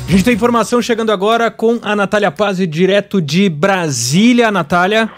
A gente tem informação chegando agora com a Natália Pazzi, direto de Brasília. Natália.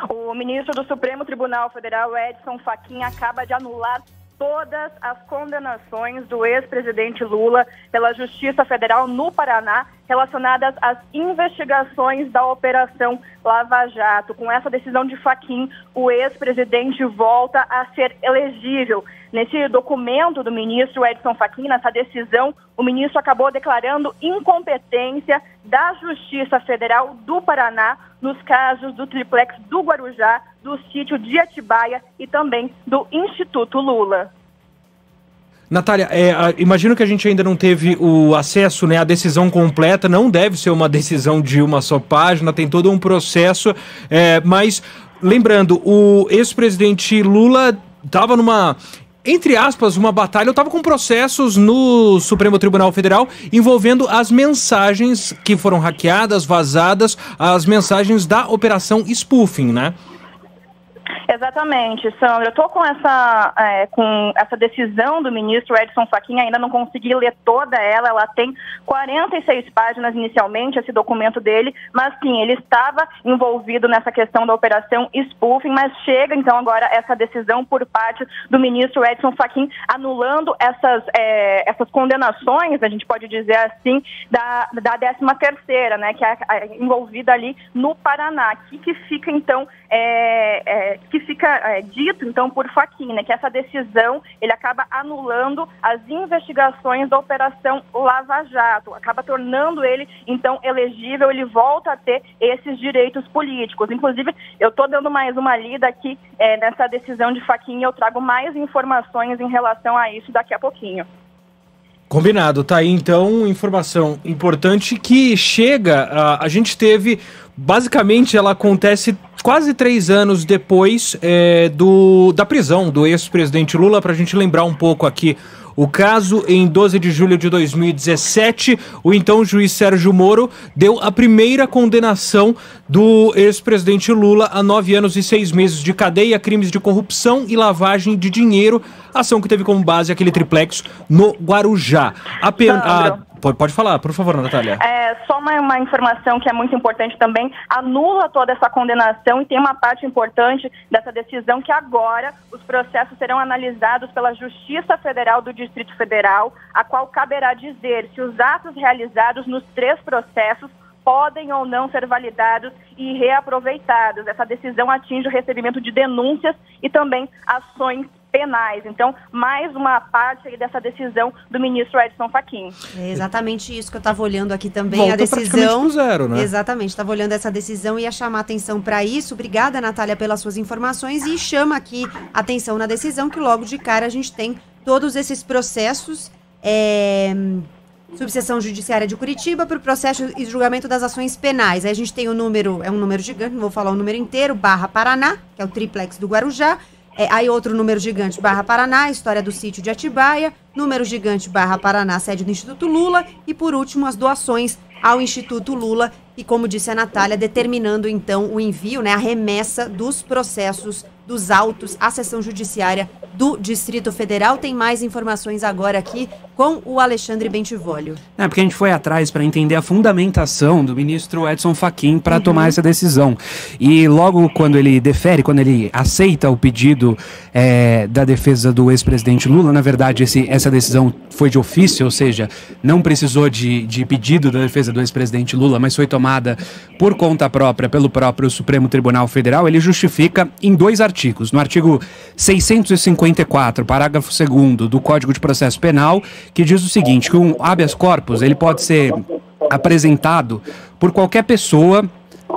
O ministro do Supremo Tribunal Federal, Edson Fachin, acaba de anular todas as condenações do ex-presidente Lula pela Justiça Federal no Paraná relacionadas às investigações da Operação Lava Jato. Com essa decisão de Fachin, o ex-presidente volta a ser elegível. Nesse documento do ministro Edson Fachin, nessa decisão, o ministro acabou declarando incompetência da Justiça Federal do Paraná nos casos do triplex do Guarujá, do sítio de Atibaia e também do Instituto Lula. Natália, imagino que a gente ainda não teve o acesso, né, à decisão completa, não deve ser uma decisão de uma só página, tem todo um processo, mas lembrando, o ex-presidente Lula estava numa, entre aspas, uma batalha, eu estava com processos no Supremo Tribunal Federal envolvendo as mensagens que foram hackeadas, vazadas, as mensagens da Operação Spoofing, né? Exatamente, Sandra. Eu estou com essa decisão do ministro Edson Fachin, ainda não consegui ler toda ela. Ela tem 46 páginas inicialmente, esse documento dele, mas sim, ele estava envolvido nessa questão da operação spoofing, mas chega então agora essa decisão por parte do ministro Edson Fachin, anulando essas condenações, a gente pode dizer assim, da 13ª, né, que é envolvida ali no Paraná, que fica então dito, então, por Fachin, né, que essa decisão, ele acaba anulando as investigações da Operação Lava Jato, acaba tornando ele, então, elegível, ele volta a ter esses direitos políticos. Inclusive, eu estou dando mais uma lida aqui nessa decisão de Fachin e eu trago mais informações em relação a isso daqui a pouquinho. Combinado, tá aí então informação importante que chega, a gente teve, basicamente ela acontece quase 3 anos depois da prisão do ex-presidente Lula, pra gente lembrar um pouco aqui o caso. Em 12 de julho de 2017, o então juiz Sérgio Moro deu a primeira condenação do ex-presidente Lula a 9 anos e 6 meses de cadeia, crimes de corrupção e lavagem de dinheiro, ação que teve como base aquele triplex no Guarujá. Pode falar, por favor, Natália. Só uma informação que é muito importante também, anula toda essa condenação e tem uma parte importante dessa decisão que agora os processos serão analisados pela Justiça Federal do Distrito Federal, a qual caberá dizer se os atos realizados nos 3 processos podem ou não ser validados e reaproveitados. Essa decisão atinge o recebimento de denúncias e também ações penais. Então, mais uma parte aí dessa decisão do ministro Edson Fachin. É exatamente isso que eu estava olhando aqui também. Volta a decisão pro zero, né? Exatamente, estava olhando essa decisão e ia chamar atenção para isso. Obrigada, Natália, pelas suas informações, e chama aqui atenção na decisão que logo de cara a gente tem todos esses processos, Subseção Judiciária de Curitiba para o processo e julgamento das ações penais. Aí a gente tem o número, é um número gigante, não vou falar o número inteiro, /Paraná, que é o triplex do Guarujá. Aí outro número gigante, /Paraná, história do sítio de Atibaia, número gigante, /Paraná, sede do Instituto Lula, e por último as doações ao Instituto Lula, e como disse a Natália, determinando então o envio, né, a remessa dos processos, dos autos à Seção Judiciária do Distrito Federal. Tem mais informações agora aqui com o Alexandre Bentivolio. Porque a gente foi atrás para entender a fundamentação do ministro Edson Fachin para tomar essa decisão. E logo quando ele defere, quando ele aceita o pedido da defesa do ex-presidente Lula, na verdade essa decisão foi de ofício, ou seja, não precisou de pedido da defesa do ex-presidente Lula, mas foi tomada por conta própria pelo próprio Supremo Tribunal Federal. Ele justifica em 2 artigos. No artigo 654, parágrafo 2º do Código de Processo Penal, que diz o seguinte, que um habeas corpus ele pode ser apresentado por qualquer pessoa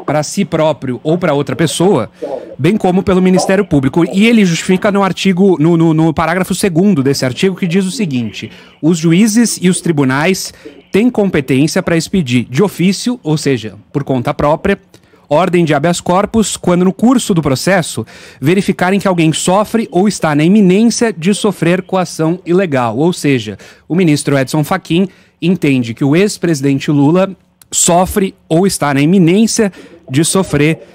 para si próprio ou para outra pessoa, bem como pelo Ministério Público. E ele justifica no artigo, no parágrafo 2º desse artigo, que diz o seguinte: os juízes e os tribunais têm competência para expedir de ofício, ou seja, por conta própria, ordem de habeas corpus quando no curso do processo verificarem que alguém sofre ou está na iminência de sofrer coação ilegal. Ou seja, o ministro Edson Fachin entende que o ex-presidente Lula sofre ou está na iminência de sofrer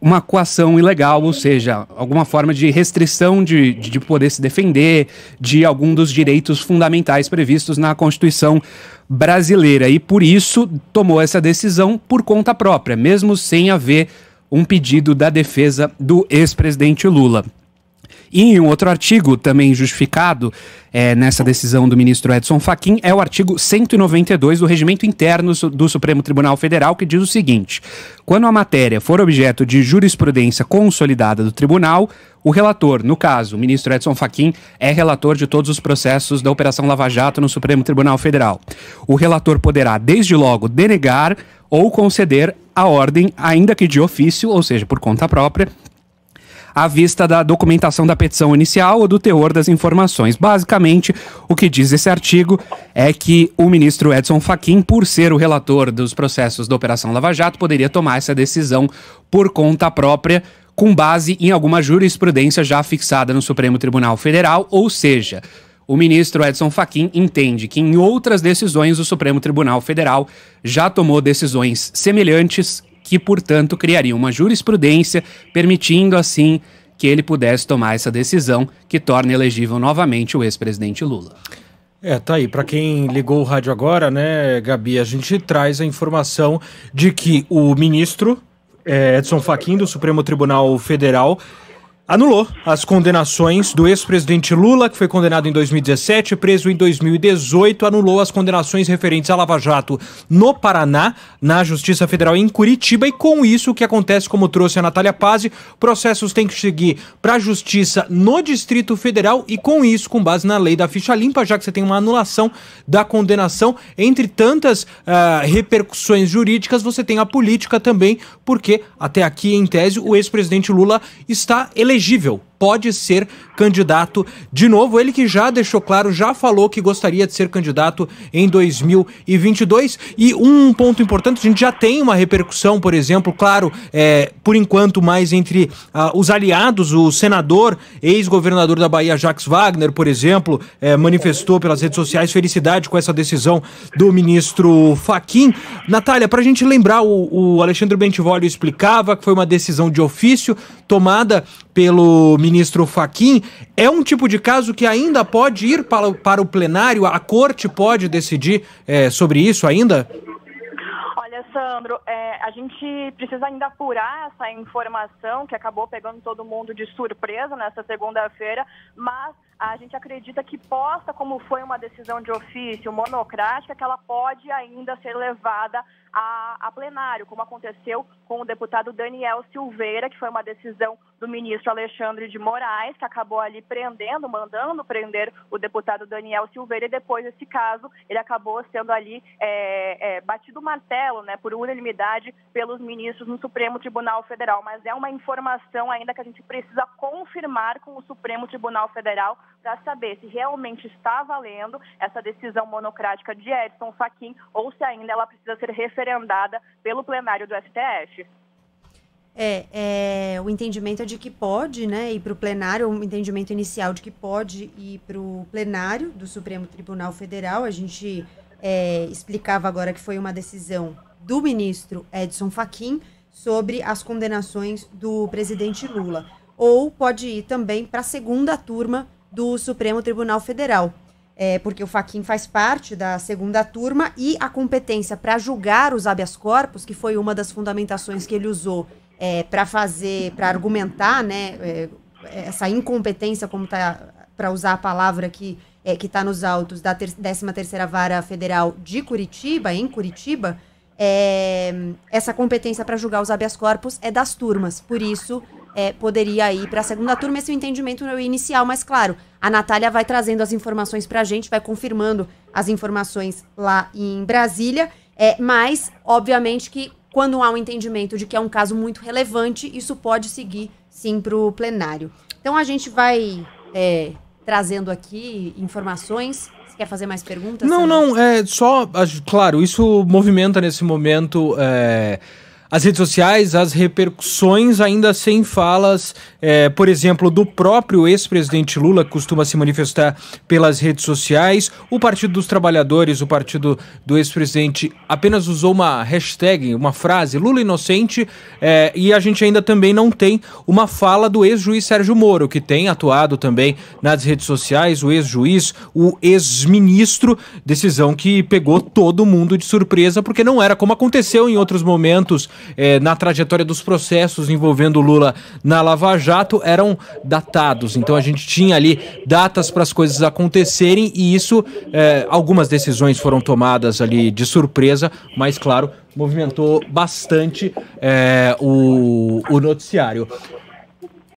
uma coação ilegal, ou seja, alguma forma de restrição de poder se defender, de algum dos direitos fundamentais previstos na Constituição brasileira. E por isso tomou essa decisão por conta própria, mesmo sem haver um pedido da defesa do ex-presidente Lula. E em um outro artigo, também justificado nessa decisão do ministro Edson Fachin, é o artigo 192 do Regimento Interno do Supremo Tribunal Federal, que diz o seguinte: quando a matéria for objeto de jurisprudência consolidada do tribunal, o relator, no caso, o ministro Edson Fachin, é relator de todos os processos da Operação Lava Jato no Supremo Tribunal Federal. O relator poderá, desde logo, denegar ou conceder a ordem, ainda que de ofício, ou seja, por conta própria, à vista da documentação da petição inicial ou do teor das informações. Basicamente, o que diz esse artigo é que o ministro Edson Fachin, por ser o relator dos processos da Operação Lava Jato, poderia tomar essa decisão por conta própria, com base em alguma jurisprudência já fixada no Supremo Tribunal Federal, ou seja, o ministro Edson Fachin entende que em outras decisões o Supremo Tribunal Federal já tomou decisões semelhantes que, portanto, criariam uma jurisprudência permitindo, assim, que ele pudesse tomar essa decisão que torne elegível novamente o ex-presidente Lula. Tá aí. Para quem ligou o rádio agora, né, Gabi, a gente traz a informação de que o ministro Edson Fachin, do Supremo Tribunal Federal, anulou as condenações do ex-presidente Lula, que foi condenado em 2017, preso em 2018, anulou as condenações referentes à Lava Jato no Paraná, na Justiça Federal em Curitiba, e com isso o que acontece, como trouxe a Natália Pazzi, processos têm que seguir para a Justiça no Distrito Federal e com isso, com base na lei da ficha limpa, já que você tem uma anulação da condenação, entre tantas repercussões jurídicas, você tem a política também, porque até aqui, em tese, o ex-presidente Lula está elegível, pode ser candidato de novo. Ele que já deixou claro, já falou que gostaria de ser candidato em 2022. E um ponto importante, a gente já tem uma repercussão, por exemplo, claro, por enquanto mais entre os aliados, o senador, ex-governador da Bahia, Jacques Wagner, por exemplo, manifestou pelas redes sociais felicidade com essa decisão do ministro Fachin. Natália, para a gente lembrar, o Alexandre Bentivolio explicava que foi uma decisão de ofício tomada pelo ministro Fachin. É um tipo de caso que ainda pode ir para o plenário? A corte pode decidir sobre isso ainda? Olha, Sandro, a gente precisa ainda apurar essa informação que acabou pegando todo mundo de surpresa nessa segunda-feira, mas a gente acredita que possa, como foi uma decisão de ofício monocrática, que ela pode ainda ser levada a plenário, como aconteceu com o deputado Daniel Silveira, que foi uma decisão do ministro Alexandre de Moraes, que acabou ali mandando prender o deputado Daniel Silveira, e depois desse caso ele acabou sendo ali batido o martelo, né, por unanimidade pelos ministros no Supremo Tribunal Federal. Mas é uma informação ainda que a gente precisa confirmar com o Supremo Tribunal Federal para saber se realmente está valendo essa decisão monocrática de Edson Fachin ou se ainda ela precisa ser referendada pelo plenário do STF. O entendimento é de que pode, né, ir para o plenário, o entendimento inicial de que pode ir para o plenário do Supremo Tribunal Federal. A gente explicava agora que foi uma decisão do ministro Edson Fachin sobre as condenações do presidente Lula. Ou pode ir também para a segunda turma do Supremo Tribunal Federal, porque o Fachin faz parte da segunda turma e a competência para julgar os habeas corpus, que foi uma das fundamentações que ele usou para argumentar, né, essa incompetência, como para usar a palavra que está nos autos da 13ª Vara Federal de Curitiba, em Curitiba, essa competência para julgar os habeas corpus é das turmas, por isso poderia ir para a segunda turma. Esse é o entendimento inicial, mas claro, a Natália vai trazendo as informações para a gente, vai confirmando as informações lá em Brasília, mas obviamente que quando há um entendimento de que é um caso muito relevante, isso pode seguir sim para o plenário. Então a gente vai trazendo aqui informações. Você quer fazer mais perguntas? Não, só, claro, isso movimenta nesse momento as redes sociais, as repercussões ainda sem falas, por exemplo, do próprio ex-presidente Lula, que costuma se manifestar pelas redes sociais. O Partido dos Trabalhadores, o partido do ex-presidente, apenas usou uma hashtag, uma frase, Lula inocente, e a gente ainda também não tem uma fala do ex-juiz Sérgio Moro, que tem atuado também nas redes sociais, o ex-juiz, o ex-ministro, decisão que pegou todo mundo de surpresa, porque não era como aconteceu em outros momentos, na trajetória dos processos envolvendo Lula na Lava Jato, eram datados. Então a gente tinha ali datas para as coisas acontecerem e isso, algumas decisões foram tomadas ali de surpresa, mas claro, movimentou bastante o noticiário.